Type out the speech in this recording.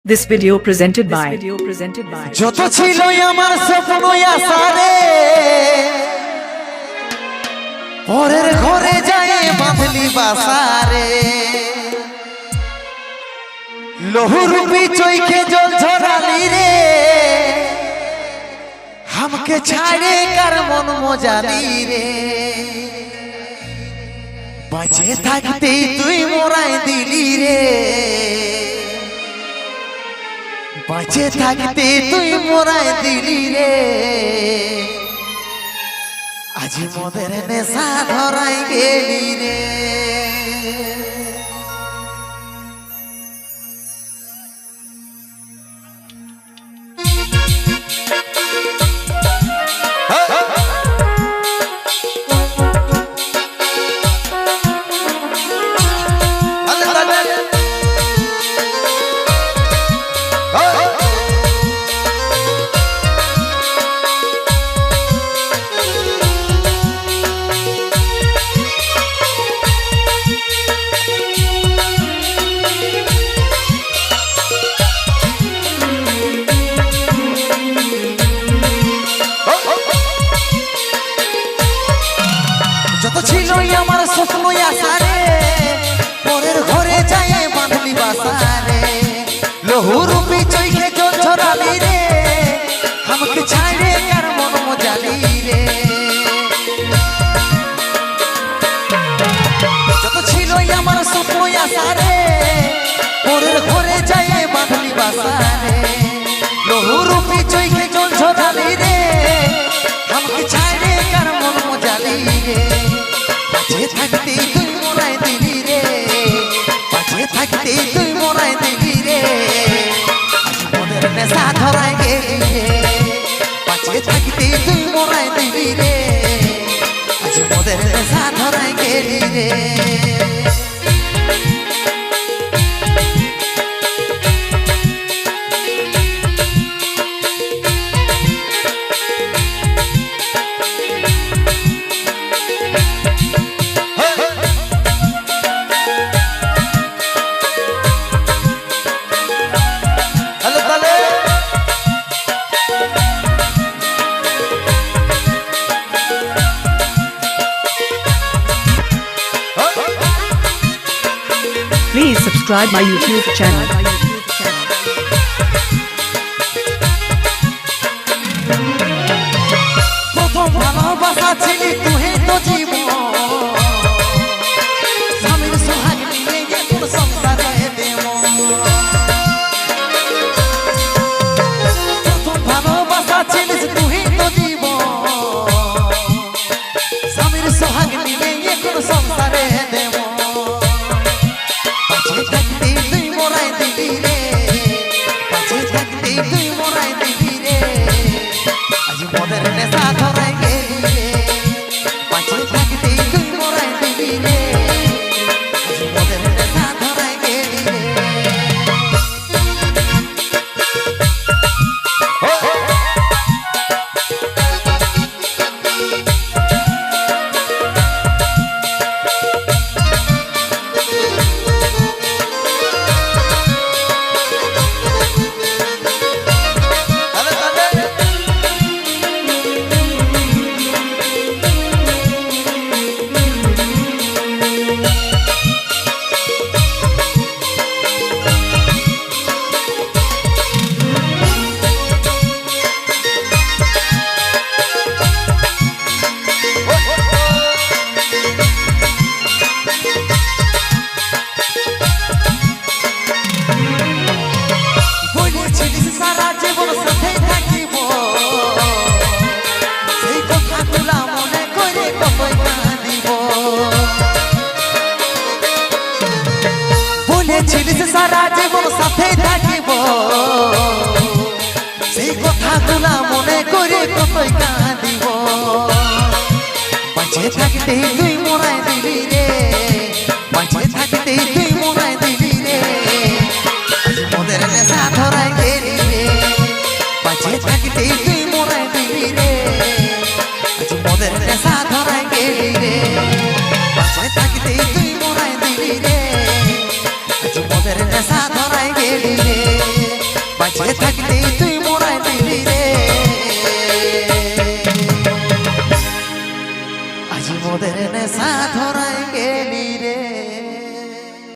This video presented by যত ছিল আমার স্বপ্ন আশারে পরের ঘরে যায় বাঁধলি বাসারে লহুরূপী চৈখে জল ঝরালি রে हमके ছাড়ে কার মন মজালি রে বাঁচে থাকতে তুই মোরাই দিলি রে বাঁচে থাকতে তুই মোরাই দিলি রে আজ মোদের নেশা ধরাই গেলি রে যত ছিল আমার স্বপ্ন আশারে পরের ঘরে যায় বাঁধলি বাসারে লহুরূপী চৈখে জল ঝরালি রে আমাকে ছাড়ে কার মন মজালি রে যত ছিল আমার স্বপ্ন আশারে পরের ঘরে যায় বাঁধলি বাসারে লহুরূপী চৈখে জল ঝরালি রে আমাকে ছাড়ে কার মন মজালি রে বাঁচে থাকতে তুই মোরাই দিলি রে বাঁচে থাকতে তুই মোরাই দিলি রে মোদের নেশা ধরাই গেলি রে বাঁচে থাকতে তুই মোরাই দিলি রে আজ মোদের নেশা ধরাই গেলি রে Please subscribe my YouTube channel. প্রথম ভালোবাসা ছিলি তুই তো জীবন স্বামীর সোহাগ নিয়ে এখন সংসারে দেব প্রথম ভালোবাসা ছিলিস তুই তো জীবন স্বামীর সোহাগ নিয়ে এখন সংসারে দেব বাঁচে থাকতে তুই মোরাই দিলি রে বাঁচে থাকতে তুই মোরাই দিলি রে আজ মোদের নেশা ধরাই গেলি রে বাঁচে থাকতে তুই মোরাই দিলি রে আজ মোদের নেশা ধরাই গেলি রে বলেছিলিস সারা জীবন সাথে থাকিব সেই কথাগুলা মনে করে কতই কাঁদিব বলেছিলিস সারা জীবন সাথে থাকিব সেই কথাগুলা মনে করে কতই কাঁদিব বাঁচে থাকতে তুই মোরাই দিলি রে বাঁচে থাকতে তুই মোরাই দিলি রে আজ মোদের নেশা ধরাই গেলি রে বাঁচে থাকতে তুই মোরাই দিলি রে আজ মোদের নেশা ধরাই গেলি রে বাঁচে থাকতে তুই মোরাই দিলি রে আজ মোদের নেশা ধরাই গেলি রে সাধ